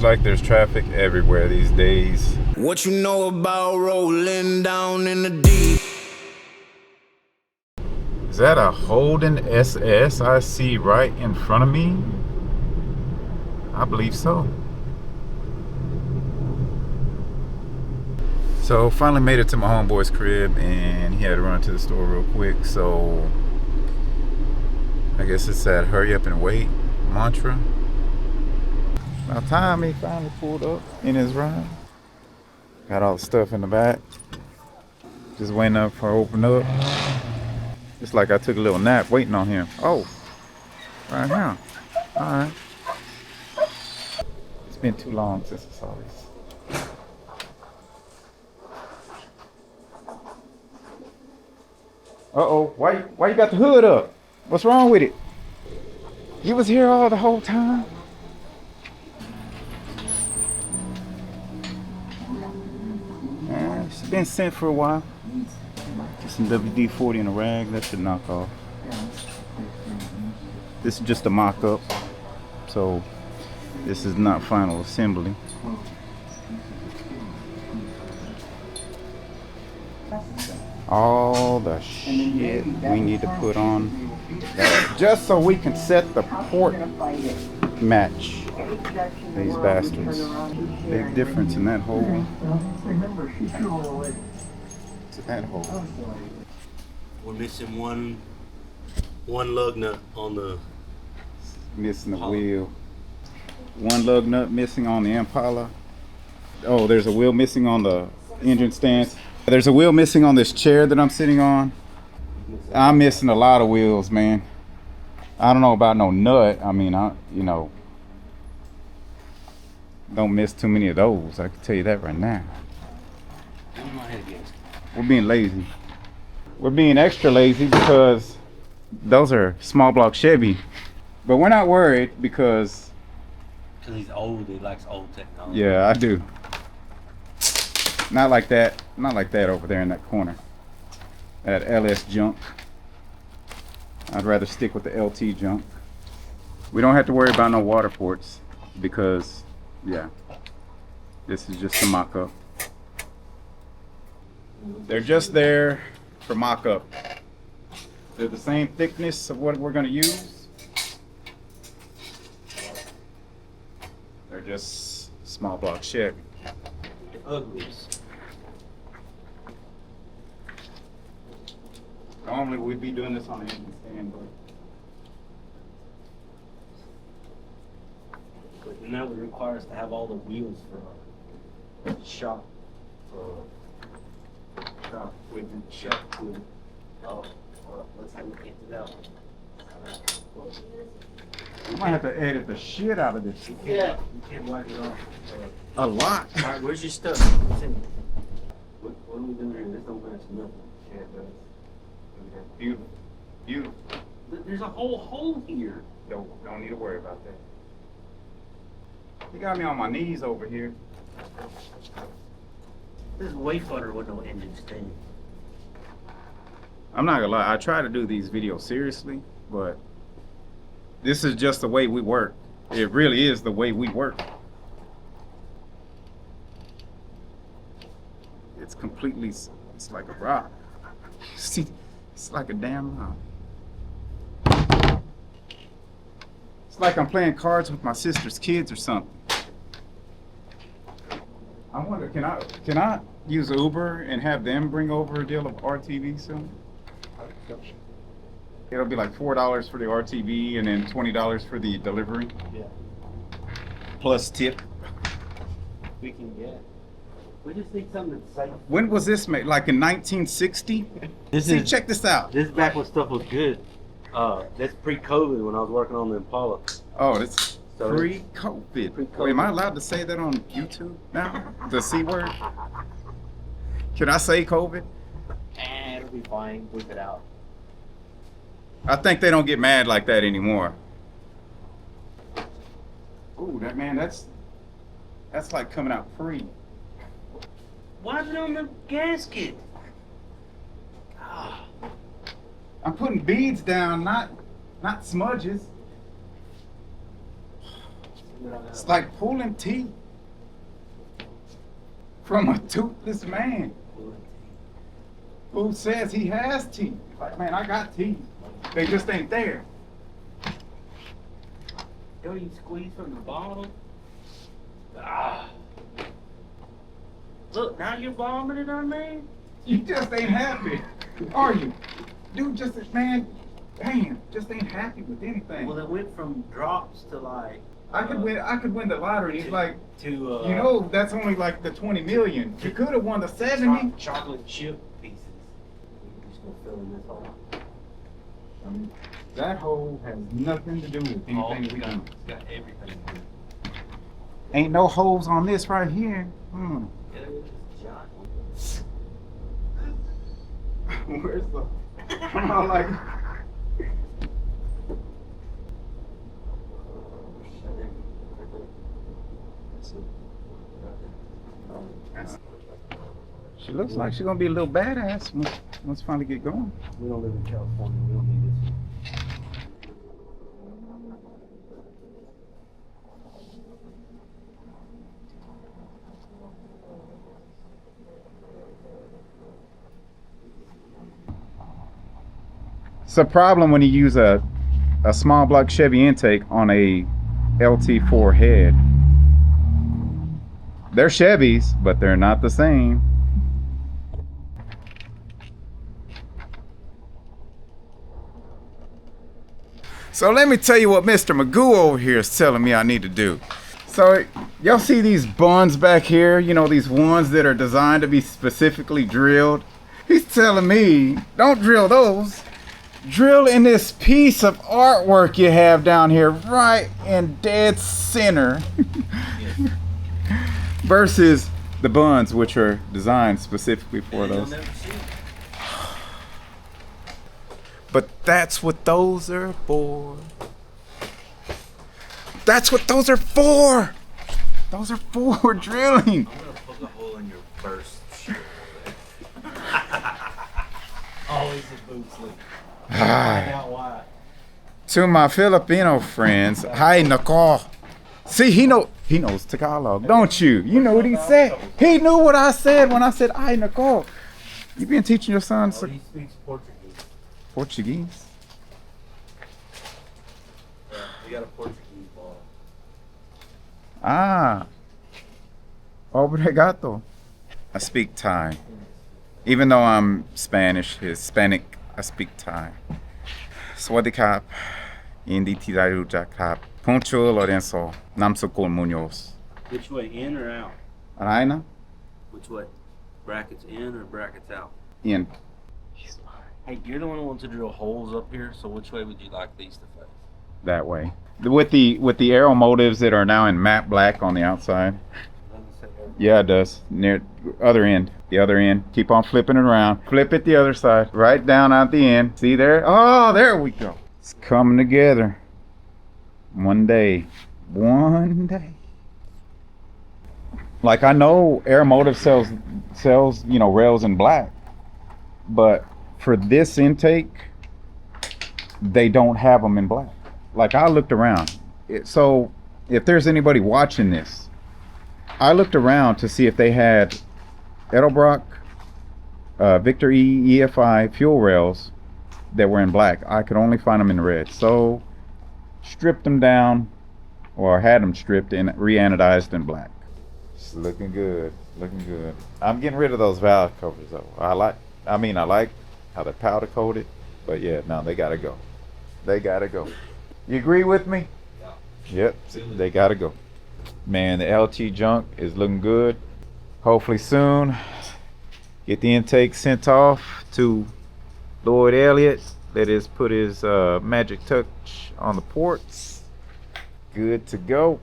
like there's traffic everywhere these days. What you know about rolling down in the deep? Is that a Holden SS I see right in front of me? I believe so. So finally made it to my homeboy's crib, and he had to run to the store real quick, so I guess it's that hurry up and wait mantra. About time he finally pulled up in his ride. Got all the stuff in the back. Just waiting up for it to open up. It's like I took a little nap waiting on him. Oh, right now. Alright. It's been too long since I saw this. Uh-oh, why you got the hood up? What's wrong with it? You was here all the whole time? It's been sent for a while. Get some WD-40 in a rag, that should knock off. This is just a mock-up, so this is not final assembly. All the shit we need to put on that, just so we can set the port match. These bastards. Big difference in that hole. It's that hole. We're missing one lug nut on the... Missing the wheel. One lug nut missing on the Impala. Oh, there's a wheel missing on the engine stance. There's a wheel missing on this chair that I'm sitting on. I'm missing a lot of wheels, man. I don't know about no nut. I mean, don't miss too many of those. I can tell you that right now. We're being lazy. We're being extra lazy because those are small block Chevy. But we're not worried because he's old. He likes old technology. Yeah, I do. Not like that. Not like that over there in that corner. That LS junk. I'd rather stick with the LT junk. We don't have to worry about no water ports because, yeah, this is just a mock-up. They're just there for mock-up. They're the same thickness of what we're going to use. They're just small block Chevy. Uglies. Normally we'd be doing this on the engine stand, but now it requires to have all the wheels for shop. Shop equipment. Shop equipment. Oh, well, let's have a look into that one. I might have to edit the shit out of this. Yeah, you can't wipe it off. A lot. All right, where's your stuff? What are we doing here? This don't match nothing. Yeah, it does. Beautiful. Beautiful. There's a whole hole here. Don't need to worry about that. You got me on my knees over here. This is way funner with no engine stand. I'm not gonna lie, I try to do these videos seriously, but this is just the way we work. It really is the way we work. It's completely, it's like a rock. See, it's like a damn rock. It's like I'm playing cards with my sister's kids or something. I wonder, can I use Uber and have them bring over a deal of RTV soon? It'll be like $4 for the RTV and then $20 for the delivery. Yeah. Plus tip. We can get. We just need something that's safe. When was this made? Like in 1960? Check this out. This is back when stuff was good. That's pre-COVID when I was working on the Impala. Oh, it's So pre-COVID. pre-COVID. Wait, am I allowed to say that on YouTube now? The C word? Can I say COVID? It'll be fine. Whip it out. I think they don't get mad like that anymore. Ooh, that man, that's like coming out free. Why is it on the gasket? Ah. I'm putting beads down, not smudges. It's like pulling teeth from a toothless man who says he has teeth. Like, man, I got teeth. They just ain't there. Yo, you squeeze from the bottom. Ah. Look, now you're vomiting on me? You just ain't happy, are you? Dude, just, man, damn, just ain't happy with anything. Well, it went from drops to like... I could win the lottery. It's like, to you know, that's only like the 20 million. You could have won the 70. Chocolate chip pieces. You're just gonna fill in this hole. I mean, that hole has nothing to do with anything we do. It's got everything to do. Ain't no holes on this right here. Hmm. Yeah, it's giant. Where's the? I'm like. She looks like she's gonna be a little badass once finally get going. We don't live in California. We don't need this. It's a problem when you use a small block Chevy intake on a LT4 head. They're Chevys, but they're not the same. So let me tell you what Mr. Magoo over here is telling me I need to do. So y'all see these buns back here, you know, these ones that are designed to be specifically drilled. He's telling me, don't drill those. Drill in this piece of artwork you have down here, right in dead center. Versus the buns, which are designed specifically for those. But that's what those are for. That's what those are for. Those are for drilling. I'm gonna poke a hole in your first shoe. Always a boot sleep. Find out why. To my Filipino friends, hi Nicole. See, he knows Tagalog, don't you? You know what he said. He knew what I said when I said, hi Nicole. You been teaching your son Oh, he speaks Portuguese. Portuguese? Yeah, we got a Portuguese ball. Ah. Obrigado. I speak Thai. Even though I'm Spanish, Hispanic, I speak Thai. Sawasdee krap. Indi Tidai Rujak krap. Poncho Lorenzo. Namsukul Munoz. Which way, in or out? Raina? Which way? Brackets in or brackets out? In. Hey, you're the one who wants to drill holes up here, so which way would you like these to face? That way. With the arrow motives that are now in matte black on the outside. Yeah, it does. Near other end. The other end. Keep on flipping it around. Flip it the other side. Right down at the end. See there? Oh, there we go. It's coming together. One day. One day. Like, I know Air Motive sells, you know, rails in black. But for this intake, they don't have them in black. Like, I looked around. So if there's anybody watching this, I looked around to see if they had Edelbrock, Victor E, EFI fuel rails that were in black. I could only find them in red. So stripped them down, or had them stripped and re-anodized in black. It's looking good, looking good. I'm getting rid of those valve covers though. I like how they're powder coated, but yeah, no, they gotta go. They gotta go. You agree with me? Yeah. Yep, they gotta go. Man, the LT junk is looking good. Hopefully soon, get the intake sent off to Lloyd Elliot. That is, put his magic touch on the ports. Good to go.